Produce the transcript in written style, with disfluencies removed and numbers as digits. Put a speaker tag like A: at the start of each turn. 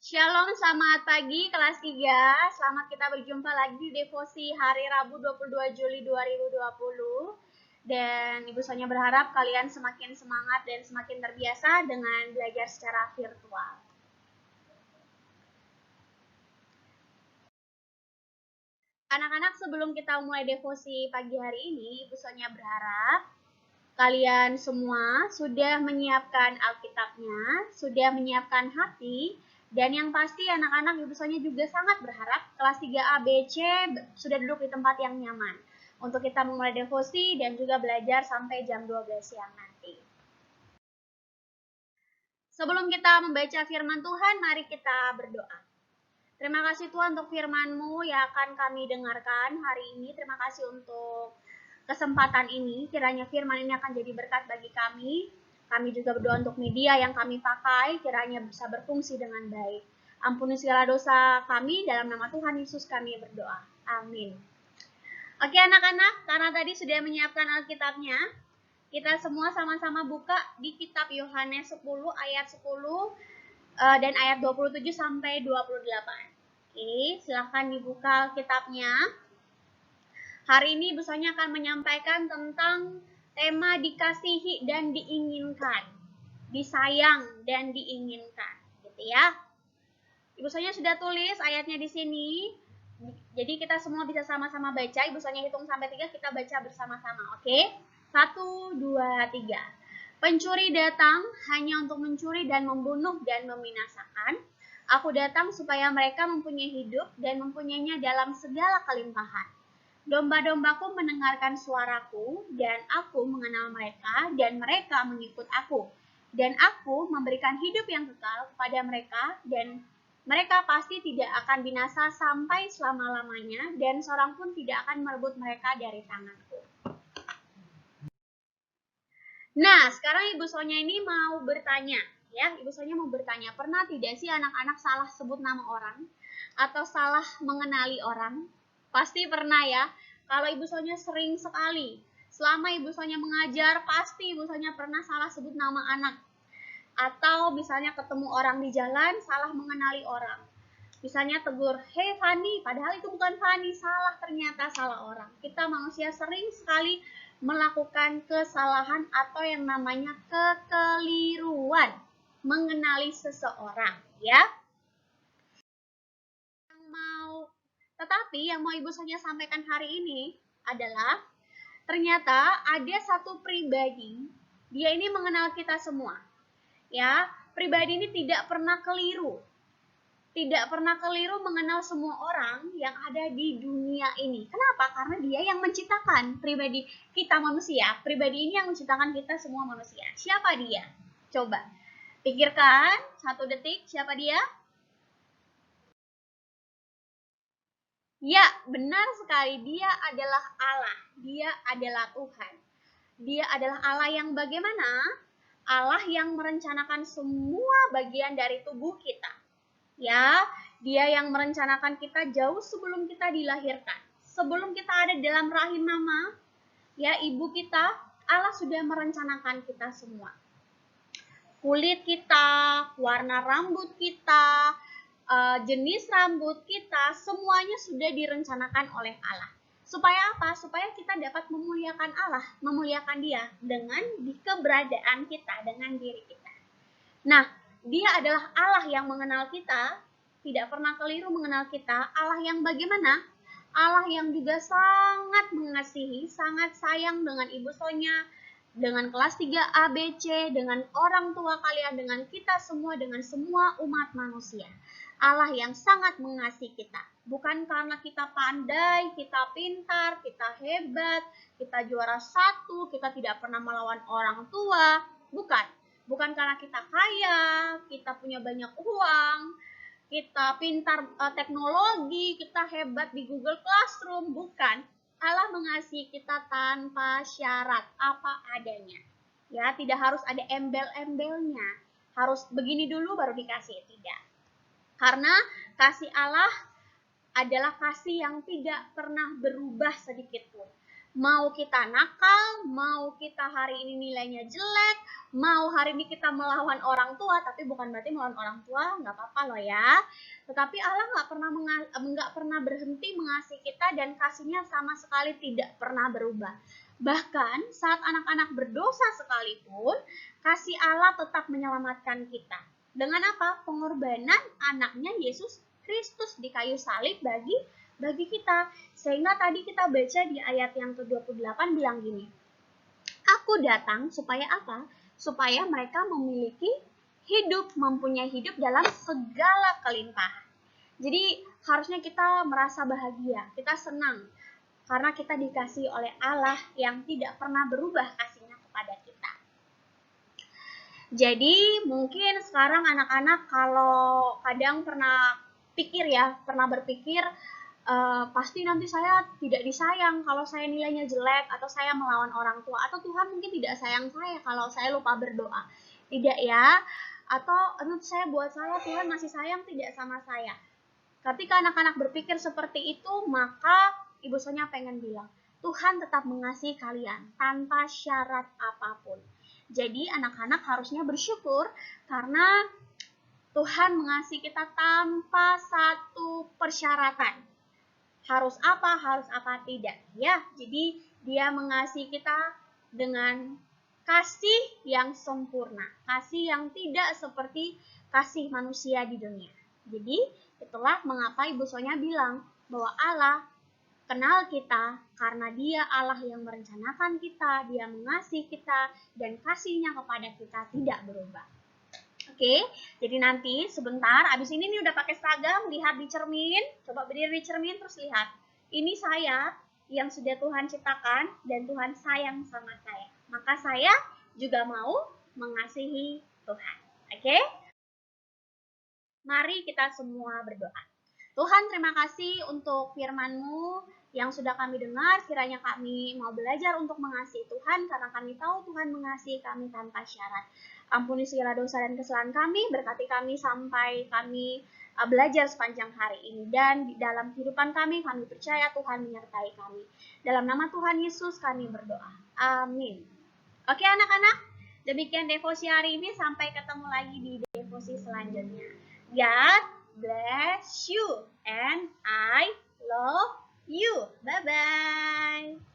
A: Shalom, selamat pagi kelas 3. Selamat kita berjumpa lagi di devosi hari Rabu 22 Juli 2020. Dan Ibu Sonya berharap kalian semakin semangat dan semakin terbiasa dengan belajar secara virtual. Anak-anak, sebelum kita mulai devosi pagi hari ini, Ibu Sonya berharap kalian semua sudah menyiapkan Alkitabnya, sudah menyiapkan hati, dan yang pasti anak-anak Ibu Sonya juga sangat berharap kelas 3A B C sudah duduk di tempat yang nyaman untuk kita memulai devosi dan juga belajar sampai jam 12 siang nanti. Sebelum kita membaca firman Tuhan, mari kita berdoa. Terima kasih Tuhan untuk firman-Mu yang akan kami dengarkan hari ini. Terima kasih untuk kesempatan ini. Kiranya firman ini akan jadi berkat bagi kami. Kami juga berdoa untuk media yang kami pakai, kiranya bisa berfungsi dengan baik. Ampuni segala dosa kami, dalam nama Tuhan Yesus kami berdoa. Amin. Oke anak-anak, karena tadi sudah menyiapkan Alkitabnya, kita semua sama-sama buka di kitab Yohanes 10 ayat 10 dan ayat 27 sampai 28. Oke, silakan dibuka kitabnya. Hari ini Ibu Sonya akan menyampaikan tentang tema dikasihi dan diinginkan, disayang dan diinginkan, gitu ya. Ibu Sonya sudah tulis ayatnya di sini. Jadi kita semua bisa sama-sama baca. Ibu Sonya hitung sampai 3, kita baca bersama-sama, oke? 1, 2, 3. Pencuri datang hanya untuk mencuri dan membunuh dan membinasakan. Aku datang supaya mereka mempunyai hidup dan mempunyainya dalam segala kelimpahan. Domba-dombaku mendengarkan suaraku, dan aku mengenal mereka, dan mereka mengikut aku. Dan aku memberikan hidup yang kekal kepada mereka, dan mereka pasti tidak akan binasa sampai selama-lamanya, dan seorang pun tidak akan merebut mereka dari tanganku. Nah, sekarang Ibu Sonya ini mau bertanya, ya. Ibu Sonya mau bertanya, pernah tidak sih anak-anak salah sebut nama orang? Atau salah mengenali orang? Pasti pernah ya. Kalau Ibu Sonya sering sekali, selama Ibu Sonya mengajar, pasti Ibu Sonya pernah salah sebut nama anak. Atau misalnya ketemu orang di jalan, salah mengenali orang. Misalnya tegur, "Hey Fani," padahal itu bukan Fani, salah, ternyata salah orang. Kita manusia sering sekali melakukan kesalahan atau yang namanya kekeliruan mengenali seseorang, ya. Tetapi yang mau Ibu Sonya sampaikan hari ini adalah ternyata ada satu pribadi, dia ini mengenal kita semua. Ya, pribadi ini tidak pernah keliru. Tidak pernah keliru mengenal semua orang yang ada di dunia ini. Kenapa? Karena dia yang menciptakan pribadi kita manusia. Pribadi ini yang menciptakan kita semua manusia. Siapa dia? Coba pikirkan 1 detik, siapa dia? Ya, benar sekali. Dia adalah Allah. Dia adalah Tuhan. Dia adalah Allah yang bagaimana? Allah yang merencanakan semua bagian dari tubuh kita. Ya, dia yang merencanakan kita jauh sebelum kita dilahirkan. Sebelum kita ada dalam rahim mama, ya ibu kita, Allah sudah merencanakan kita semua. Kulit kita, warna rambut kita, jenis rambut kita, semuanya sudah direncanakan oleh Allah. Supaya apa? Supaya kita dapat memuliakan Allah, memuliakan Dia dengan keberadaan kita, dengan diri kita. Nah, Dia adalah Allah yang mengenal kita, tidak pernah keliru mengenal kita. Allah yang bagaimana? Allah yang juga sangat mengasihi, sangat sayang dengan Ibu Sonya, dengan kelas 3A B C, dengan orang tua kalian, dengan kita semua, dengan semua umat manusia. Allah yang sangat mengasihi kita. Bukan karena kita pandai, kita pintar, kita hebat, kita juara 1, kita tidak pernah melawan orang tua. Bukan. Bukan karena kita kaya, kita punya banyak uang, kita pintar teknologi, kita hebat di Google Classroom. Bukan. Allah mengasihi kita tanpa syarat, apa adanya. Ya, tidak harus ada embel-embelnya. Harus begini dulu baru dikasih, tidak. Karena kasih Allah adalah kasih yang tidak pernah berubah sedikit pun. Mau kita nakal, mau kita hari ini nilainya jelek, mau hari ini kita melawan orang tua, tapi bukan berarti melawan orang tua nggak apa-apa loh ya. Tetapi Allah nggak pernah berhenti mengasihi kita, dan kasihnya sama sekali tidak pernah berubah. Bahkan saat anak-anak berdosa sekalipun, kasih Allah tetap menyelamatkan kita. Dengan apa? Pengorbanan anaknya Yesus Kristus di kayu salib bagi kita. Sehingga tadi kita baca di ayat yang ke-28 bilang gini, Aku datang supaya apa? Supaya mereka memiliki hidup, mempunyai hidup dalam segala kelimpahan. Jadi harusnya kita merasa bahagia, kita senang, karena kita dikasihi oleh Allah yang tidak pernah berubah kasihnya kepada kita. Jadi mungkin sekarang anak-anak kalau kadang pernah berpikir, pasti nanti saya tidak disayang kalau saya nilainya jelek, atau saya melawan orang tua, atau Tuhan mungkin tidak sayang saya kalau saya lupa berdoa. Tidak ya, atau buat saya Tuhan masih sayang tidak sama saya. Ketika anak-anak berpikir seperti itu, maka Ibu Sonya pengen bilang, Tuhan tetap mengasihi kalian tanpa syarat apapun. Jadi anak-anak harusnya bersyukur karena Tuhan mengasihi kita tanpa satu persyaratan. Harus apa tidak. Ya, jadi dia mengasihi kita dengan kasih yang sempurna. Kasih yang tidak seperti kasih manusia di dunia. Jadi, itulah mengapa Ibu Sonya bilang bahwa Allah kenal kita karena dia Allah yang merencanakan kita, dia mengasihi kita, dan kasihnya kepada kita tidak berubah. Oke, jadi nanti sebentar, abis ini nih udah pakai seragam, lihat di cermin, coba berdiri di cermin, terus lihat. Ini saya yang sudah Tuhan ciptakan, dan Tuhan sayang sama saya. Maka saya juga mau mengasihi Tuhan. Oke? Mari kita semua berdoa. Tuhan, terima kasih untuk firman-Mu yang sudah kami dengar. Kiranya kami mau belajar untuk mengasihi Tuhan, karena kami tahu Tuhan mengasihi kami tanpa syarat. Ampuni segala dosa dan kesalahan kami, berkati kami sampai kami belajar sepanjang hari ini. Dan di dalam kehidupan kami percaya Tuhan menyertai kami. Dalam nama Tuhan Yesus kami berdoa. Amin. Oke anak-anak, demikian devosi hari ini. Sampai ketemu lagi di devosi selanjutnya. God bless you and I love you. Bye-bye.